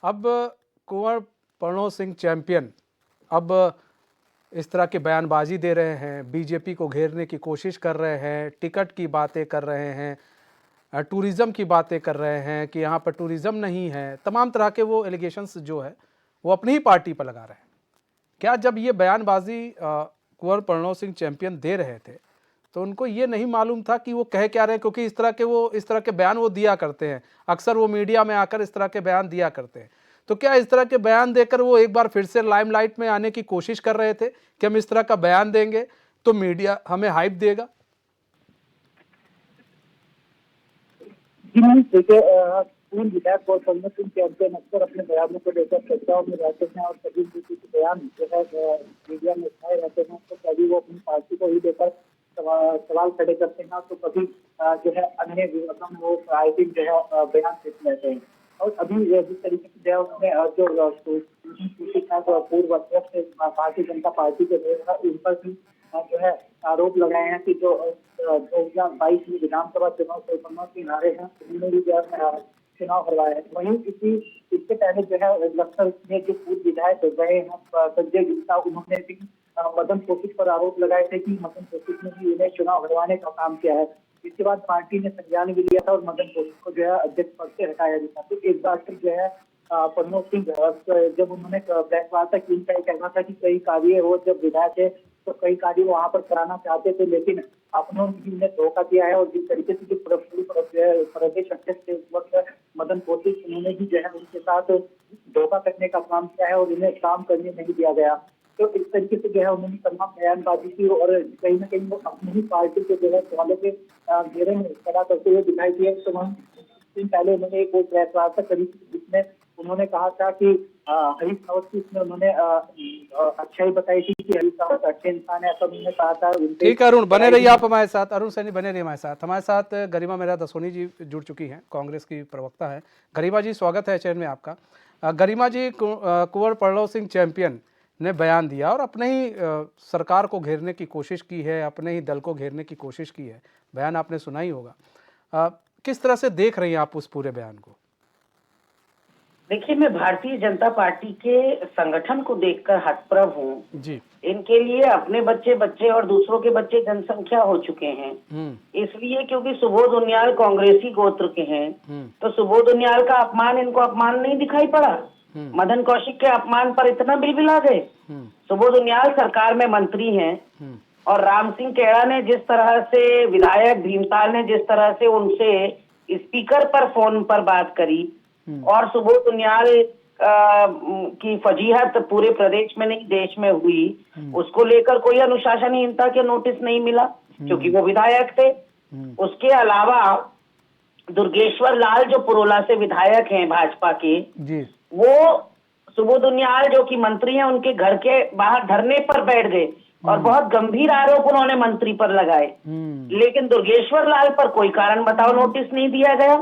अब कुंवर प्रणव सिंह चैंपियन अब इस तरह की बयानबाजी दे रहे हैं, बीजेपी को घेरने की कोशिश कर रहे हैं, टिकट की बातें कर रहे हैं, टूरिज़्म की बातें कर रहे हैं कि यहाँ पर टूरिज़्म नहीं है। तमाम तरह के वो एलिगेशंस जो है वो अपनी ही पार्टी पर लगा रहे हैं। क्या जब ये बयानबाजी कुंवर प्रणव सिंह चैंपियन दे रहे थे तो उनको ये नहीं मालूम था कि वो कह क्या रहे हैं? क्योंकि इस तरह के बयान वो दिया करते हैं, अक्सर वो मीडिया में आकर इस तरह के बयान दिया करते हैं। तो क्या इस तरह के बयान देकर वो एक बार फिर से लाइमलाइट में आने की कोशिश कर रहे थे कि हम इस तरह का बयान देंगे तो मीडिया हमें हाइप देगा? जी नहीं, देखिए पूर्व विधायक और प्रणव सिंह चैंपियन अक्सर अपने बयानों को लेकर चर्चाओं में रहते हैं और कभी किसी के बयान जो है मीडिया में उठाए रहते हैं। तो कभी वो अपनी पार्टी को ही लेकर सवाल खड़े करते हैं, तो कभी जो है अन्य विभागों में वो प्रायोगिक जो है बयान देते रहते हैं। और अभी जिस तरीके से जो है उन्होंने जो पूर्व अध्यक्ष भारतीय जनता पार्टी के नेता उन पर भी जो है आरोप लगाए हैं कि जो 2022 में विधानसभा चुनाव से प्रणव सिंह हारे हैं, उन्होंने भी जो है चुनाव हरवाया है। वहीं इसके पहले जो है लखनऊ में जो पूर्व विधायक गए हैं संजय गुप्ता, उन्होंने भी मदन कौशिक पर आरोप लगाए थे कि मदन कौशिक ने भी उन्हें चुनाव हरवाने का काम किया है। इसके बाद पार्टी ने संज्ञान भी लिया था और मदन कौशिक को जो है अध्यक्ष पद से हटाया गया था। तो एक बार फिर जो है प्रणव सिंह जब उन्होंने प्रेस वार्ता की, उनका कहना था कि कई कार्य वो जब विधायक थे तो कई कार्य वहां पर कराना चाहते थे, लेकिन अपनों ने उन्हें धोखा दिया है। और जिस तरीके से जो प्रदेश अध्यक्ष थे उस वक्त मदन कौशिक, उन्होंने भी जो है उनके साथ धोखा करने का काम किया है और उन्हें काम करने नहीं दिया गया। तो इस तरीके से जो है उन्होंने तमाम बयानबाजी की और कहीं ना कहीं वो अपनी ही पार्टी के जो है सवालों के घेरे में खड़ा करते हुए दिखाई दिए। तो दिन पहले उन्होंने एक प्रेस वार्ता करी जिसमें उन्होंने कहा था कि हरीश रावत की उसमें उन्होंने अच्छाई बताई थी कि हरीश रावत अच्छे इंसान है, ऐसा उन्होंने कहा था। ठीक है अरुण, बने रहिए आप हमारे साथ। अरुण सैनी बने रहिए हमारे साथ गरिमा मेहरा दसोनी जी जुड़ चुकी हैं, कांग्रेस की प्रवक्ता है। गरिमा जी, स्वागत है चैनल में आपका। गरिमा जी, कुंवर प्रणव सिंह चैंपियन ने बयान दिया और अपने ही सरकार को घेरने की कोशिश की है, अपने ही दल को घेरने की कोशिश की है। बयान आपने सुना ही होगा। किस तरह से देख रही हैं आप उस पूरे बयान को? देखिए, मैं भारतीय जनता पार्टी के संगठन को देखकर हतप्रभ हूँ जी। इनके लिए अपने बच्चे और दूसरों के बच्चे जनसंख्या हो चुके हैं। इसलिए क्योंकि सुबोध उनियाल कांग्रेसी गोत्र के हैं, तो सुबोध उनियाल का अपमान इनको अपमान नहीं दिखाई पड़ा। मदन कौशिक के अपमान पर इतना बिलबिला गए। सुबोध उनियाल सरकार में मंत्री हैं और राम सिंह खेड़ा ने जिस तरह से, विधायक भीमताल ने जिस तरह से उनसे स्पीकर पर फोन पर बात करी और सुबोध उनियाल की फजीहत पूरे प्रदेश में नहीं देश में हुई, उसको लेकर कोई अनुशासनहीनता के नोटिस नहीं मिला क्योंकि वो विधायक थे। उसके अलावा दुर्गेश्वर लाल जो पुरोला से विधायक हैं भाजपा के, वो सुबोध उनियाल जो कि मंत्री हैं उनके घर के बाहर धरने पर बैठ गए और बहुत गंभीर आरोप उन्होंने मंत्री पर लगाए, लेकिन दुर्गेश्वर लाल पर कोई कारण बताओ नोटिस नहीं दिया गया।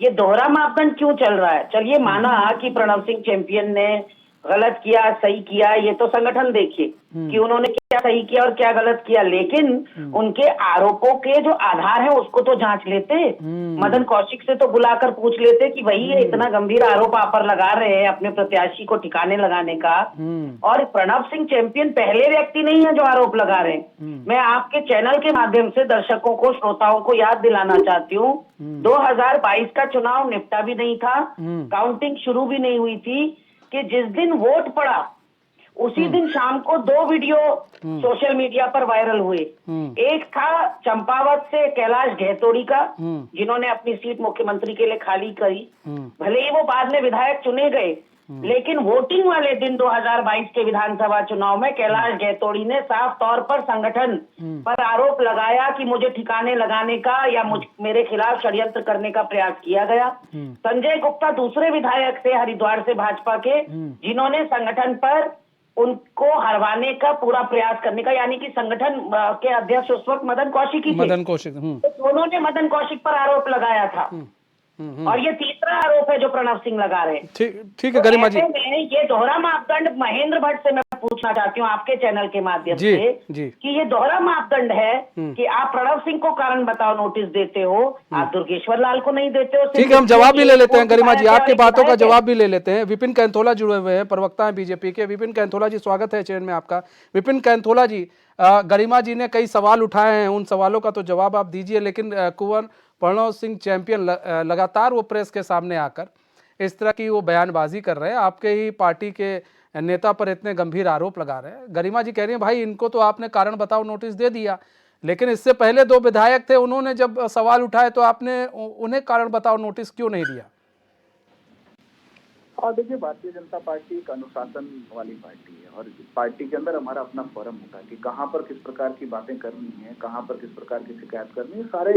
ये दोहरा मापदंड क्यों चल रहा है? चलिए माना कि प्रणव सिंह चैंपियन ने गलत किया, सही किया, ये तो संगठन देखिए कि उन्होंने क्या सही किया और क्या गलत किया, लेकिन उनके आरोपों के जो आधार है उसको तो जांच लेते। मदन कौशिक से तो बुलाकर पूछ लेते कि भाई ये इतना गंभीर आरोप आप पर लगा रहे हैं अपने प्रत्याशी को ठिकाने लगाने का। और प्रणव सिंह चैंपियन पहले व्यक्ति नहीं है जो आरोप लगा रहे हैं। मैं आपके चैनल के माध्यम से दर्शकों को, श्रोताओं को याद दिलाना चाहती हूँ, 2022 का चुनाव निपटा भी नहीं था, काउंटिंग शुरू भी नहीं हुई थी कि जिस दिन वोट पड़ा उसी दिन शाम को 2 वीडियो सोशल मीडिया पर वायरल हुए। एक था चंपावत से कैलाश गहतोड़ी का, जिन्होंने अपनी सीट मुख्यमंत्री के लिए खाली करी, भले ही वो बाद में विधायक चुने गए, लेकिन वोटिंग वाले दिन 2022 के विधानसभा चुनाव में कैलाश गहतोड़ी ने साफ तौर पर संगठन पर आरोप लगाया कि मुझे ठिकाने लगाने का या मेरे खिलाफ षड्यंत्र करने का प्रयास किया गया। संजय गुप्ता दूसरे विधायक थे हरिद्वार से भाजपा के, जिन्होंने संगठन पर उनको हरवाने का पूरा प्रयास करने का, यानी कि संगठन के अध्यक्ष उस वक्त मदन कौशिक ही थे। मदन कौशिक। तो दोनों ने मदन कौशिक पर आरोप लगाया था। और ये तीसरा आरोप है जो प्रणव सिंह लगा रहे हैं। ठीक है गरिमा जी। ऐसे में ये दोहरा मापदंड महेंद्र भट्ट से मैं पूछना चाहती हूँ आपके चैनल के माध्यम जी, से जी। कि ये दोहरा मापदंड है कि आप प्रणव सिंह को कारण बताओ नोटिस देते हो, आप दुर्गेश्वर लाल को नहीं देते हो। ठीक है, हम जवाब भी ले लेते हैं गरिमा जी, आपकी बातों का जवाब भी ले लेते हैं। विपिन कैंथोला जुड़े हुए हैं, प्रवक्ता हैं बीजेपी के। विपिन कैंथोला जी, स्वागत है चैनल में आपका। विपिन कैंथोला जी, गरिमा जी ने कई सवाल उठाए हैं, उन सवालों का तो जवाब आप दीजिए, लेकिन कुंवर प्रणव सिंह चैंपियन लगातार वो प्रेस के सामने आकर इस तरह की वो बयानबाजी कर रहे हैं, आपके ही पार्टी के नेता पर इतने गंभीर आरोप लगा रहे हैं। गरिमा जी कह रही हैं भाई इनको तो आपने कारण बताओ नोटिस दे दिया, लेकिन इससे पहले 2 विधायक थे, उन्होंने जब सवाल उठाए तो आपने उन्हें कारण बताओ नोटिस क्यों नहीं दिया? और देखिए, भारतीय जनता पार्टी एक अनुशासन वाली पार्टी है और इस पार्टी के अंदर हमारा अपना फोरम होता है कि कहाँ पर किस प्रकार की बातें करनी है, कहाँ पर किस प्रकार की शिकायत करनी है, सारे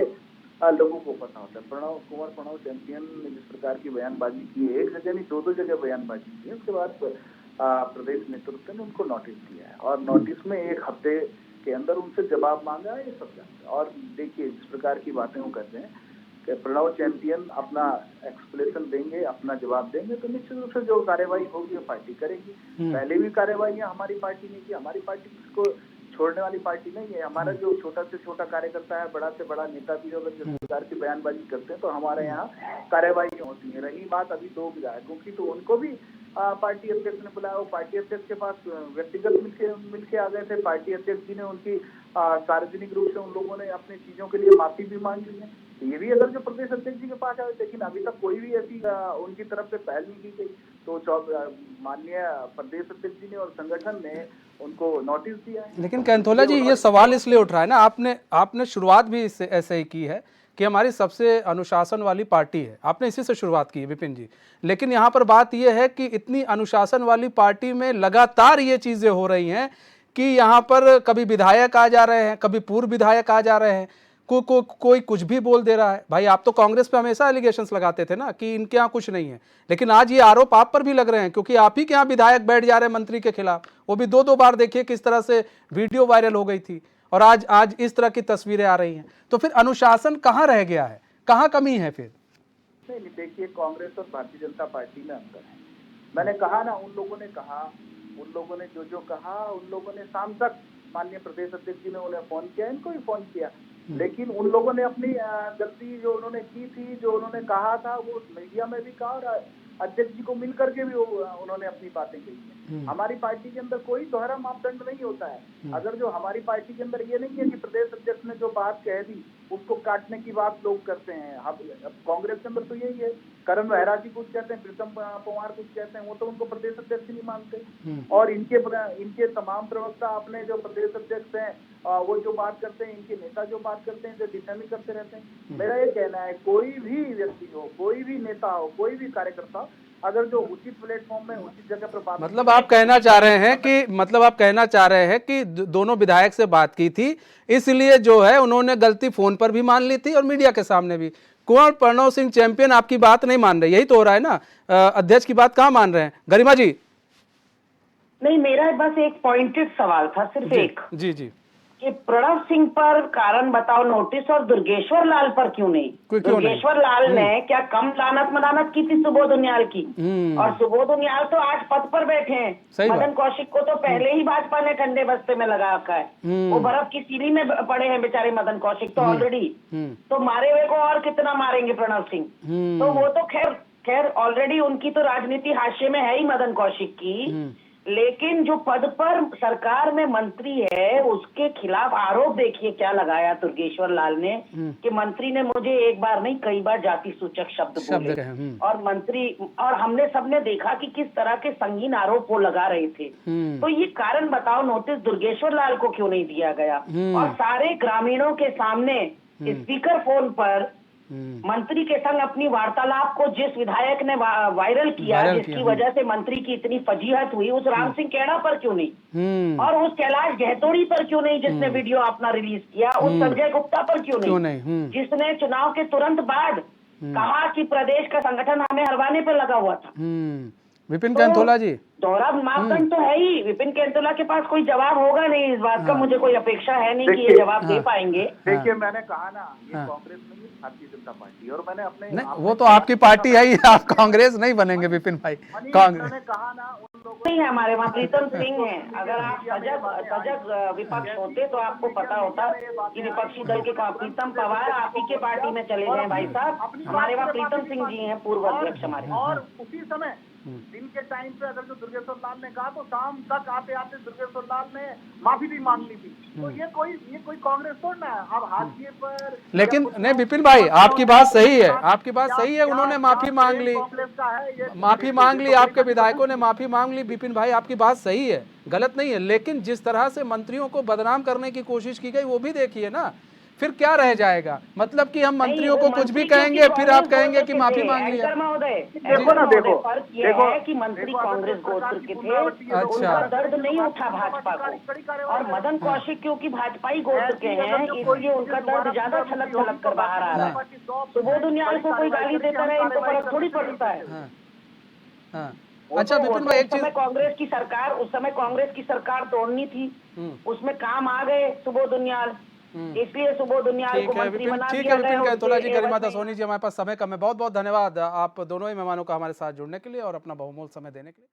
लोगों को पता होता है। कुंवर प्रणव चैंपियन ने जिस प्रकार की बयानबाजी की है, एक जगह नहीं 2 जगह बयानबाजी की है, उसके बाद प्रदेश नेतृत्व ने उनको नोटिस दिया है और नोटिस में 1 हफ्ते के अंदर उनसे जवाब मांगा है, ये सब जानते हैं। और देखिए जिस प्रकार की बातें वो कर रहे हैं कि प्रणव चैंपियन अपना एक्सप्लेनेशन देंगे, अपना जवाब देंगे, तो निश्चित रूप से जो कार्यवाही होगी वो पार्टी करेगी। पहले भी कार्यवाहियां हमारी पार्टी ने की, हमारी पार्टी इसको छोड़ने वाली पार्टी नहीं है। हमारा जो छोटा से छोटा कार्यकर्ता है, बड़ा से बड़ा नेता भी अगर जिस प्रकार की बयानबाजी करते हैं तो हमारे यहाँ कार्यवाही होती है। रही बात अभी 2 विधायकों की, तो उनको भी पार्टी अध्यक्ष ने बुलाया, वो पार्टी अध्यक्ष के पास व्यक्तिगत मिलके आ गए थे। पार्टी अध्यक्ष जी ने उनकी सार्वजनिक रूप से उन लोगों ने अपनी चीजों के लिए माफी भी मांगी है। ये भी अगर जो प्रदेश अध्यक्ष जी के पास आए, लेकिन अभी तक कोई भी ऐसी उनकी तरफ से पहल नहीं की गई, तो माननीय प्रदेश अध्यक्ष जी ने और संगठन ने उनको नोटिस दिया है। लेकिन कैंथोला जी ये सवाल इसलिए उठ रहा है ना, आपने शुरुआत भी इससे ऐसे ही की है कि हमारी सबसे अनुशासन वाली पार्टी है, आपने इसी से शुरुआत की है विपिन जी। लेकिन यहाँ पर बात यह है कि इतनी अनुशासन वाली पार्टी में लगातार ये चीजें हो रही हैं कि यहाँ पर कभी विधायक आ जा रहे हैं, कभी पूर्व विधायक आ जा रहे हैं, कोई कुछ भी बोल दे रहा है। भाई आप तो कांग्रेस पे हमेशा एलिगेशंस लगाते थे ना कि इनके यहाँ कुछ नहीं है, लेकिन आज ये आरोप आप पर भी लग रहे हैं क्योंकि आप ही के यहाँ विधायक बैठ जा रहे हैं मंत्री के खिलाफ। वो भी 2 बार देखिए किस तरह से वीडियो वायरल हो गई थी और आज इस तरह की तस्वीरें आ रही हैं। तो फिर अनुशासन कहाँ रह गया है, कहाँ कमी है फिर? नहीं, देखिए कांग्रेस और भारतीय जनता पार्टी में अंतर है। मैंने कहा ना, उन लोगों ने कहा, उन लोगों ने जो कहा, उन लोगों ने शाम तक माननीय प्रदेश अध्यक्ष जी ने उन्हें फोन किया, इनको भी फोन किया, लेकिन उन लोगों ने अपनी गलती जो उन्होंने की थी, जो उन्होंने कहा था, वो मीडिया में भी कहा और अध्यक्ष जी को मिल करके भी उन्होंने अपनी बातें कही है। हमारी पार्टी के अंदर कोई दोहरा मापदंड नहीं होता है। अगर जो हमारी पार्टी के अंदर ये नहीं है कि प्रदेश अध्यक्ष ने जो बात कह दी उसको काटने की बात लोग करते हैं। अब कांग्रेस के अंदर तो यही है, करण मेहरा जी कुछ कहते हैं, प्रीतम पवार कुछ कहते हैं, वो तो उनको प्रदेश अध्यक्ष नहीं मानते। और इनके तमाम प्रवक्ता अपने जो प्रदेश अध्यक्ष हैं वो जो बात करते हैं, इनके नेता जो बात करते हैं, जो डिफेंड करते रहते हैं। मेरा ये कहना है, कोई भी व्यक्ति हो, कोई भी नेता हो, कोई भी कार्यकर्ता, अगर जो उचित प्लेटफॉर्म में उचित जगह पर बात, मतलब आप कहना चाह रहे हैं कि दोनों विधायक से बात की थी, इसलिए जो है उन्होंने गलती फोन पर भी मान ली थी और मीडिया के सामने भी। कुंवर प्रणव सिंह चैंपियन आपकी बात नहीं मान रहे, यही तो हो रहा है ना? अध्यक्ष की बात कहाँ मान रहे हैं गरिमा जी? नहीं, मेरा बस एक पॉइंटेड सवाल था, सिर्फ एक जी कि प्रणव सिंह पर कारण बताओ नोटिस और दुर्गेश्वर लाल पर क्यों नहीं? दुर्गेश्वर लाल ने क्या कम लानत मलानत की थी सुबोध उनियाल की? और सुबोध उनियाल तो आज पद पर बैठे हैं। मदन कौशिक को तो पहले ही भाजपा ने ठंडे बस्ते में लगा रखा है, वो बर्फ की सीढ़ी में पड़े हैं बेचारे मदन कौशिक तो ऑलरेडी। तो मारे हुए को और कितना मारेंगे प्रणव सिंह? तो वो तो खैर ऑलरेडी उनकी तो राजनीति हाशिए में है ही मदन कौशिक की, लेकिन जो पद पर सरकार में मंत्री है उसके खिलाफ आरोप देखिए क्या लगाया दुर्गेश्वर लाल ने कि मंत्री ने मुझे एक बार नहीं कई बार जाति सूचक शब्द बोले और मंत्री, और हमने सबने देखा कि किस तरह के संगीन आरोप वो लगा रहे थे। तो ये कारण बताओ नोटिस दुर्गेश्वर लाल को क्यों नहीं दिया गया? और सारे ग्रामीणों के सामने स्पीकर फोन पर मंत्री के संग अपनी वार्तालाप को जिस विधायक ने वायरल किया, जिसकी वजह से मंत्री की इतनी फजीहत हुई, उस राम सिंह खेड़ा पर क्यों नहीं? और उस कैलाश गहतोड़ी पर क्यों नहीं जिसने वीडियो अपना रिलीज किया? उस संजय गुप्ता पर क्यों नहीं? जिसने चुनाव के तुरंत बाद कहा कि प्रदेश का संगठन हमें हरवाने पर लगा हुआ था। विपिन कैंथोला जी, दोहरा मापदंड तो है ही। विपिन कैंथोला के पास कोई जवाब होगा नहीं इस बात का, मुझे कोई अपेक्षा है नहीं कि ये जवाब दे पाएंगे। देखिए मैंने कहा ना, ये कांग्रेस नहीं, भारतीय जनता पार्टी, और मैंने अपने नहीं, वो तो आपकी पार्टी है ही, आप कांग्रेस नहीं बनेंगे विपिन भाई। कांग्रेस मैंने कहा ना उन लोगों नहीं है हमारे वहाँ प्रीतम सिंह है। अगर आप सजग विपक्ष होते तो आपको पता होता कि विपक्षी दल के प्रीतम पवार आप ही के पार्टी में चले गए भाई साहब। हमारे वहाँ प्रीतम सिंह जी हैं, पूर्व अध्यक्ष हमारे। और उसी समय दिन के टाइम पे अगर जो दुर्गेश्वर लाल ने कहा तो शाम तक आते आते दुर्गेश्वर लाल ने माफी भी मांग ली थी। तो ये कोई कांग्रेस थोड़ा है। अब हाशिए पर लेकिन नहीं विपिन भाई, आपकी बात सही है, आपकी बात सही है, उन्होंने माफी मांग ली, कांग्रेस का है ये, माफी मांग ली, आपके विधायकों ने माफी मांग ली। विपिन भाई आपकी बात सही है, गलत नहीं है, लेकिन जिस तरह से मंत्रियों को बदनाम करने की कोशिश की गई वो भी देखिए ना, फिर क्या रह जाएगा। मतलब कि हम मंत्रियों को कुछ भी कहेंगे, फिर आप कहेंगे कि माफी मांग लिया। देखो ना, देखो फर्क ये है कि मंत्री कांग्रेस गोत्र के थे, उनका दर्द नहीं उठा भाजपा को, और मदन कौशिक क्योंकि भाजपाई गोत्र के हैं इसलिए उनका दर्द ज्यादा छलक छलक कर बाहर आ रहा है। सुबोध उनियाल को कोई गाली देता रहे, इनको फर्क थोड़ी पड़ता है। हाँ। अच्छा विपिन भाई, एक चीज, कांग्रेस की सरकार, उस समय कांग्रेस की सरकार तोड़नी थी, उसमें काम आ गए सुबोध उनियाल, इसलिए सुबोध उनियाल को मंत्री बना दिया गया। ठीक है विपिन कैथोला जी, गरिमा सोनी जी, हमारे पास समय कम है। बहुत बहुत धन्यवाद आप दोनों ही मेहमानों का हमारे साथ जुड़ने के लिए और अपना बहुमूल्य समय देने के लिए।